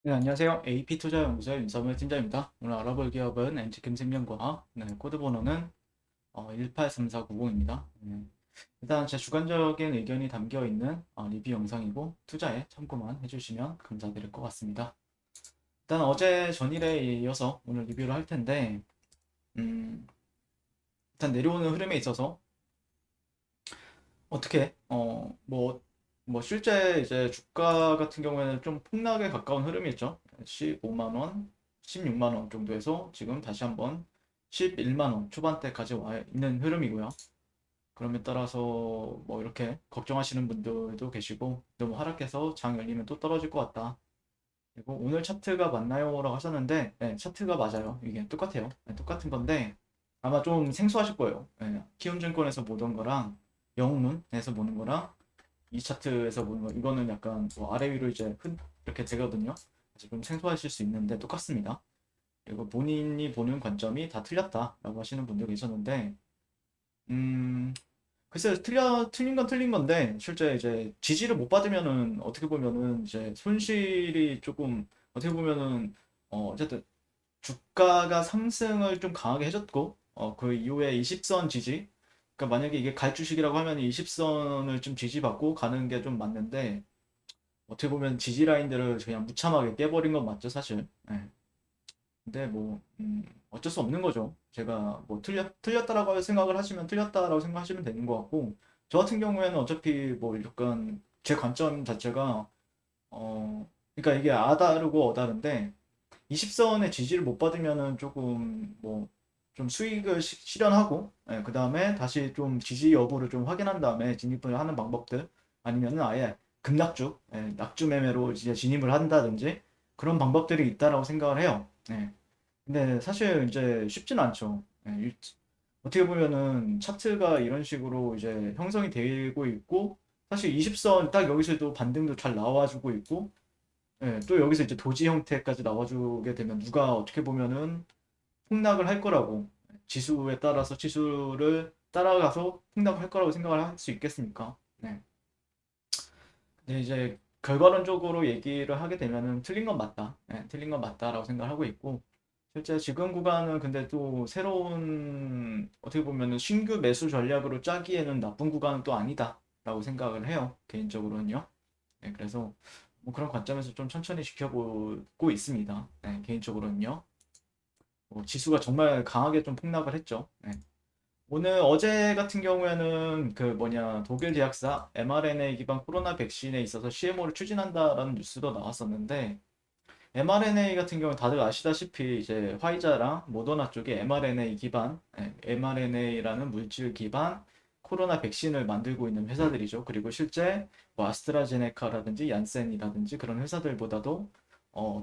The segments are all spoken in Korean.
네, 안녕하세요. AP투자연구소의 윤석열 팀장입니다. 오늘 알아볼 기업은 엔지캠생명과학, 네, 코드 번호는 183490입니다. 일단 제 주관적인 의견이 담겨 있는 리뷰 영상이고 투자에 참고만 해주시면 감사드릴 것 같습니다. 일단 어제 전일에 이어서 오늘 리뷰를 할 텐데 음, 일단 내려오는 흐름에 있어서 어떻게 뭐 실제 이제 주가 같은 경우에는 좀 폭락에 가까운 흐름이었죠. 15만 원, 16만 원 정도에서 지금 다시 한번 11만 원 초반대까지 와 있는 흐름이고요. 그럼에 따라서 뭐 이렇게 걱정하시는 분들도 계시고 너무 하락해서 장 열리면 또 떨어질 것 같다. 그리고 오늘 차트가 맞나요? 라고 하셨는데 네, 차트가 맞아요. 이게 똑같아요. 네, 똑같은 건데 아마 좀 생소하실 거예요. 네, 키움증권에서 보던 거랑 영문에서 보는 거랑 이 차트에서 보는 거 이거는 약간 뭐 아래 위로 이제 이렇게 되거든요. 그래서 좀 생소하실 수 있는데 똑같습니다. 그리고 본인이 보는 관점이 다 틀렸다라고 하시는 분도 계셨는데 음 글쎄요, 틀린 건 틀린 건데 실제 이제 지지를 못 받으면은 어떻게 보면은 이제 손실이 조금 어떻게 보면은 어쨌든 주가가 상승을 좀 강하게 해줬고 그 이후에 20선 지지, 그러니까 만약에 이게 갈 주식이라고 하면 20선을 좀 지지받고 가는 게 좀 맞는데 어떻게 보면 지지 라인들을 그냥 무참하게 깨버린 건 맞죠, 사실. 예. 근데 뭐 어쩔 수 없는 거죠. 제가 뭐 틀렸다라고 생각을 하시면 틀렸다라고 생각하시면 되는 것 같고, 저 같은 경우에는 어차피 뭐 약간 제 관점 자체가 그러니까 이게 아다르고 어다른데 20선의 지지를 못 받으면은 조금 뭐 좀 수익을 실현하고, 그 다음에 다시 좀 지지 여부를 좀 확인한 다음에 진입을 하는 방법들, 아니면은 아예 급락주, 낙주 매매로 이제 진입을 한다든지 그런 방법들이 있다라고 생각을 해요. 근데 사실 이제 쉽진 않죠. 어떻게 보면은 차트가 이런 식으로 이제 형성이 되고 있고, 사실 20선 딱 여기서도 반등도 잘 나와주고 있고, 또 여기서 이제 도지 형태까지 나와주게 되면 누가 어떻게 보면은 폭락을 할 거라고, 지수에 따라서 지수를 따라가서 폭락을 할 거라고 생각을 할 수 있겠습니까? 네. 근데 이제 결과론적으로 얘기를 하게 되면은 틀린 건 맞다. 틀린 건 맞다라고 생각하고 있고, 실제 지금 구간은 근데 또 새로운 어떻게 보면은 신규 매수 전략으로 짜기에는 나쁜 구간은 또 아니다라고 생각을 해요. 개인적으로는요. 그래서 뭐 그런 관점에서 좀 천천히 지켜보고 있습니다. 개인적으로는요. 지수가 정말 강하게 좀 폭락을 했죠. 오늘 어제 같은 경우에는 그 뭐냐 독일 제약사 mRNA 기반 코로나 백신에 있어서 CMO를 추진한다라는 뉴스도 나왔었는데, mRNA 같은 경우는 다들 아시다시피 이제 화이자랑 모더나 쪽에 mRNA 기반, mRNA라는 물질 기반 코로나 백신을 만들고 있는 회사들이죠. 그리고 실제 뭐 아스트라제네카라든지 얀센이라든지 그런 회사들보다도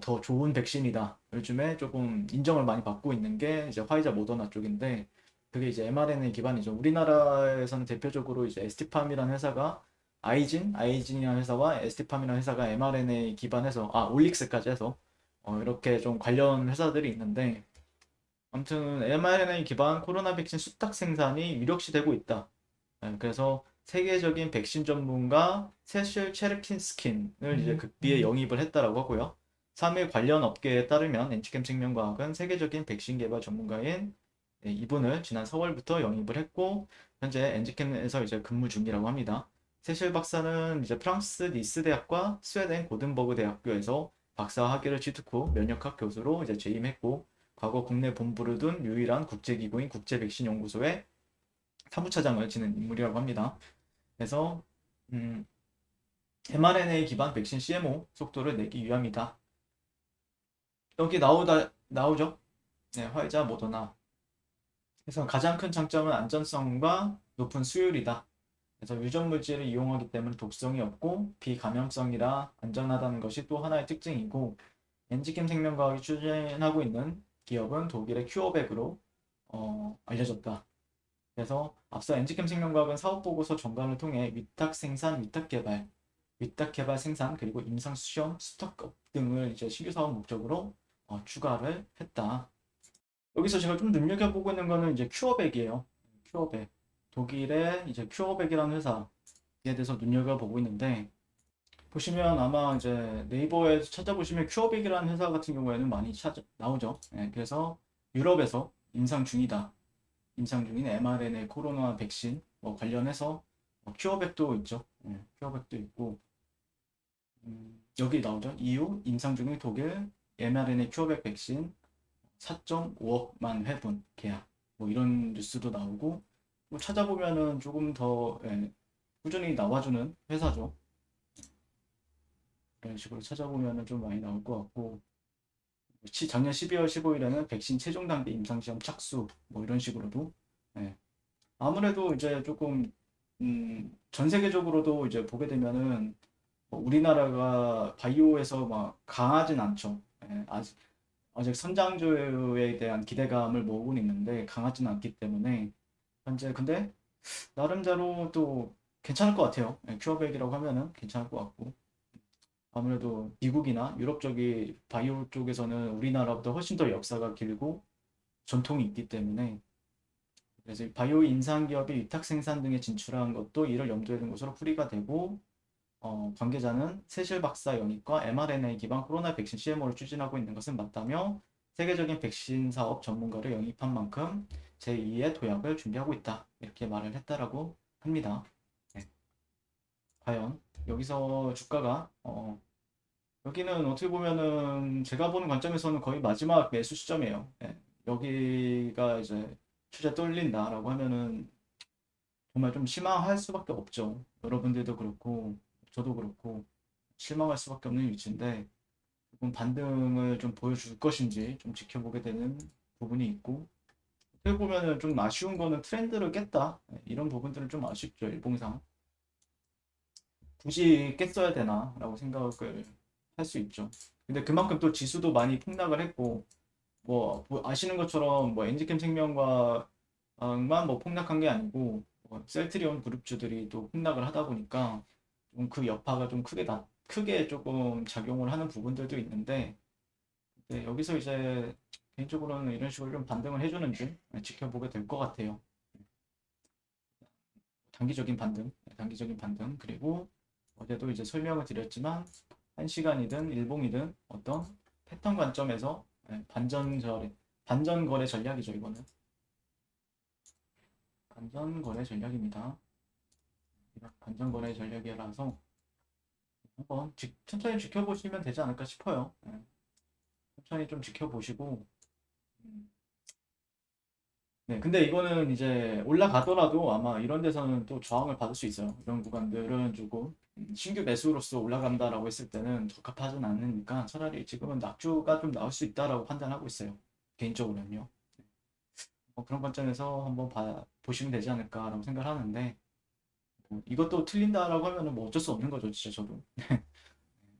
더 좋은 백신이다. 요즘에 조금 인정을 많이 받고 있는 게 이제 화이자 모더나 쪽인데, 그게 이제 mRNA 기반이죠. 우리나라에서는 대표적으로 이제 에스티팜이라는 회사가 아이진이라는 회사와 에스티팜이라는 회사가 mRNA 기반해서 올릭스까지 해서 이렇게 좀 관련 회사들이 있는데, 아무튼 mRNA 기반 코로나 백신 수탁 생산이 유력시 되고 있다. 그래서 세계적인 백신 전문가 세실 체르킨스킨을 이제 극비에 영입을 했다라고 하고요. 3일 관련 업계에 따르면 엔치캠 생명과학은 세계적인 백신 개발 전문가인 이분을 지난 4월부터 영입을 했고, 현재 엔지캠에서 이제 근무 중이라고 합니다. 세실 박사는 이제 프랑스 니스 대학과 스웨덴 고든버그 대학교에서 박사 학위를 취득 후 면역학 교수로 이제 재임했고, 과거 국내 본부를 둔 유일한 국제기구인 국제백신연구소의 사무차장을 지낸 인물이라고 합니다. 그래서 음, mRNA 기반 백신 CMO 속도를 내기 위함이다. 여기 나오죠? 네, 화이자, 모더나. 그래서 가장 큰 장점은 안전성과 높은 수율이다. 그래서 유전 물질을 이용하기 때문에 독성이 없고 비감염성이라 안전하다는 것이 또 하나의 특징이고, 엔지캠 생명과학이 추진하고 있는 기업은 독일의 큐어백으로 알려졌다. 그래서 앞서 엔지캠 생명과학은 사업보고서 전관을 통해 위탁 생산, 위탁 개발 생산, 그리고 임상 시험, 스톡업 등을 이제 신규 사업 목적으로 추가를 했다. 여기서 제가 좀 눈여겨보고 있는 거는 이제 큐어백이에요. 독일의 이제 큐어백이라는 회사에 대해서 눈여겨보고 있는데, 보시면 아마 이제 네이버에 찾아보시면 큐어빅이라는 회사 같은 경우에는 많이 나오죠. 예, 그래서 유럽에서 임상 중이다. 임상 중인 mRNA 코로나 백신 뭐 관련해서 큐어백도 있죠. 예, 큐어백도 있고 여기 나오죠. EU 임상 중인 독일 mRNA 큐어백 백신 4.5억만 회분 계약 뭐 이런 뉴스도 나오고 뭐 찾아보면은 조금 더 꾸준히 나와주는 회사죠. 이런 식으로 찾아보면은 좀 많이 나올 것 같고 작년 12월 15일에는 백신 최종 단계 임상시험 착수 뭐 이런 식으로도 예. 아무래도 이제 조금 전 세계적으로도 이제 보게 되면은 뭐 우리나라가 바이오에서 막 강하진 않죠. 예, 아직 선장주에 대한 기대감을 모으고 있는데 강하진 않기 때문에 현재 근데 나름대로 또 괜찮을 것 같아요. 예, 큐어백이라고 하면은 괜찮을 것 같고 아무래도 미국이나 유럽 쪽이 바이오 쪽에서는 우리나라보다 훨씬 더 역사가 길고 전통이 있기 때문에 그래서 바이오 인상 기업이 위탁 생산 등에 진출한 것도 이를 염두에 둔 것으로 풀이가 되고 관계자는 세실 박사 영입과 mRNA 기반 코로나 백신 CMO를 추진하고 있는 것은 맞다며 세계적인 백신 사업 전문가를 영입한 만큼 제2의 도약을 준비하고 있다. 이렇게 말을 했다라고 합니다. 네. 과연 여기서 주가가 여기는 어떻게 보면은 제가 보는 관점에서는 거의 마지막 매수 시점이에요. 네. 여기가 이제 추세 뚫린다라고 하면은 정말 좀 실망할 수밖에 없죠. 여러분들도 그렇고 저도 그렇고 실망할 수밖에 없는 위치인데 조금 반등을 좀 보여줄 것인지 좀 지켜보게 되는 부분이 있고 어떻게 보면은 좀 아쉬운 거는 트렌드를 깼다 이런 부분들은 좀 아쉽죠. 일봉상 굳이 깼어야 되나 라고 생각을 할 수 있죠. 근데 그만큼 또 지수도 많이 폭락을 했고 뭐 아시는 것처럼 뭐 엔지캠 생명과만 뭐 폭락한 게 아니고 뭐 셀트리온 그룹주들이 또 폭락을 하다 보니까 좀 그 여파가 좀 크게 조금 작용을 하는 부분들도 있는데 네, 여기서 이제 개인적으로는 이런 식으로 좀 반등을 해주는지 지켜보게 될 것 같아요. 단기적인 반등 그리고 어제도 이제 설명을 드렸지만 한 시간이든 일봉이든 어떤 패턴 관점에서 반전 거래 전략이죠. 이거는 반전 거래 전략입니다. 반전 거래 전략이라서 한번 천천히 지켜보시면 되지 않을까 싶어요. 천천히 좀 지켜보시고 네, 근데 이거는 이제 올라가더라도 아마 이런 데서는 또 저항을 받을 수 있어요. 이런 구간들은 조금 신규 매수로서 올라간다라고 했을 때는 적합하진 않으니까 차라리 지금은 낙주가 좀 나올 수 있다라고 판단하고 있어요. 개인적으로는요. 그런 관점에서 한번 보시면 되지 않을까라고 생각을 하는데 뭐 이것도 틀린다라고 하면은 뭐 어쩔 수 없는 거죠, 진짜 저도.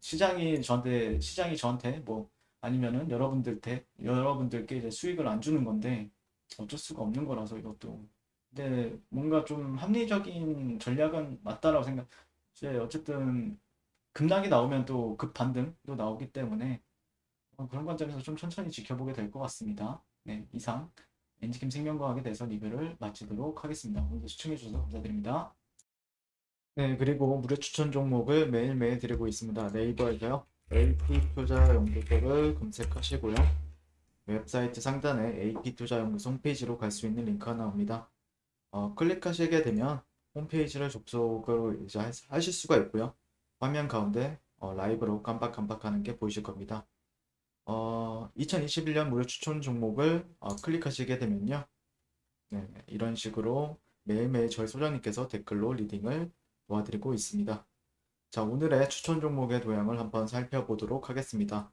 시장이 저한테 뭐 아니면은 여러분들께 이제 수익을 안 주는 건데 어쩔 수가 없는 거라서 이것도. 근데 뭔가 좀 합리적인 전략은 맞다라고 이제 어쨌든 급락이 나오면 또 급반등도 나오기 때문에 그런 관점에서 좀 천천히 지켜보게 될 것 같습니다. 네, 이상 엔지캠 생명과학에 대해서 리뷰를 마치도록 하겠습니다. 오늘도 시청해주셔서 감사드립니다. 네, 그리고 무료 추천 종목을 매일매일 드리고 있습니다. 네이버에서요. AP투자연구소를 검색하시고요. 웹사이트 상단에 AP투자연구소 홈페이지로 갈 수 있는 링크가 나옵니다. 클릭하시게 되면 홈페이지를 접속을 이제 하실 수가 있고요. 화면 가운데 라이브로 깜빡깜빡하는 게 보이실 겁니다. 2021년 무료 추천 종목을 클릭하시게 되면요. 네, 이런 식으로 매일매일 저희 소장님께서 댓글로 리딩을 도와드리고 있습니다. 자, 오늘의 추천 종목의 도형을 한번 살펴보도록 하겠습니다.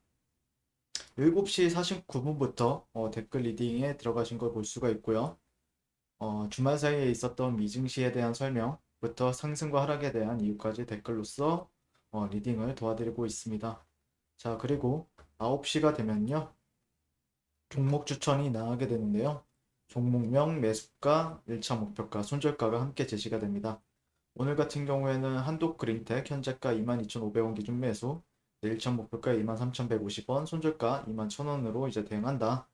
7시 49분부터 댓글 리딩에 들어가신 걸 볼 수가 있고요. 주말 사이에 있었던 미증시에 대한 설명부터 상승과 하락에 대한 이유까지 댓글로서 리딩을 도와드리고 있습니다. 자, 그리고 9시가 되면요. 종목 추천이 나가게 되는데요. 종목명, 매수가, 1차 목표가, 손절가가 함께 제시가 됩니다. 오늘 같은 경우에는 한독그린텍 현재가 22,500원 기준 매수, 1차 목표가 23,150원, 손절가 21,000원으로 이제 대응한다.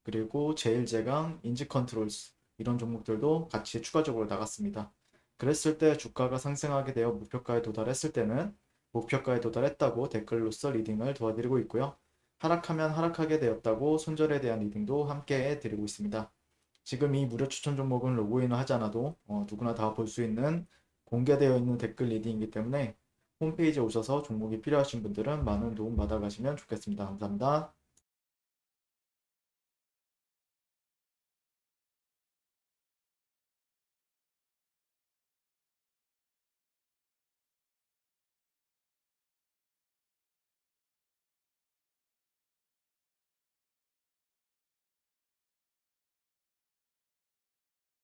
그리고 제일제강, 인지컨트롤스 이런 종목들도 같이 추가적으로 나갔습니다. 그랬을 때 주가가 상승하게 되어 목표가에 도달했을 때는 목표가에 도달했다고 댓글로써 리딩을 도와드리고 있고요. 하락하면 하락하게 되었다고 손절에 대한 리딩도 함께 해드리고 있습니다. 지금 이 무료 추천 종목은 로그인을 하지 않아도 누구나 다 볼 수 있는 공개되어 있는 댓글 리딩이기 때문에 홈페이지에 오셔서 종목이 필요하신 분들은 많은 도움 받아가시면 좋겠습니다. 감사합니다.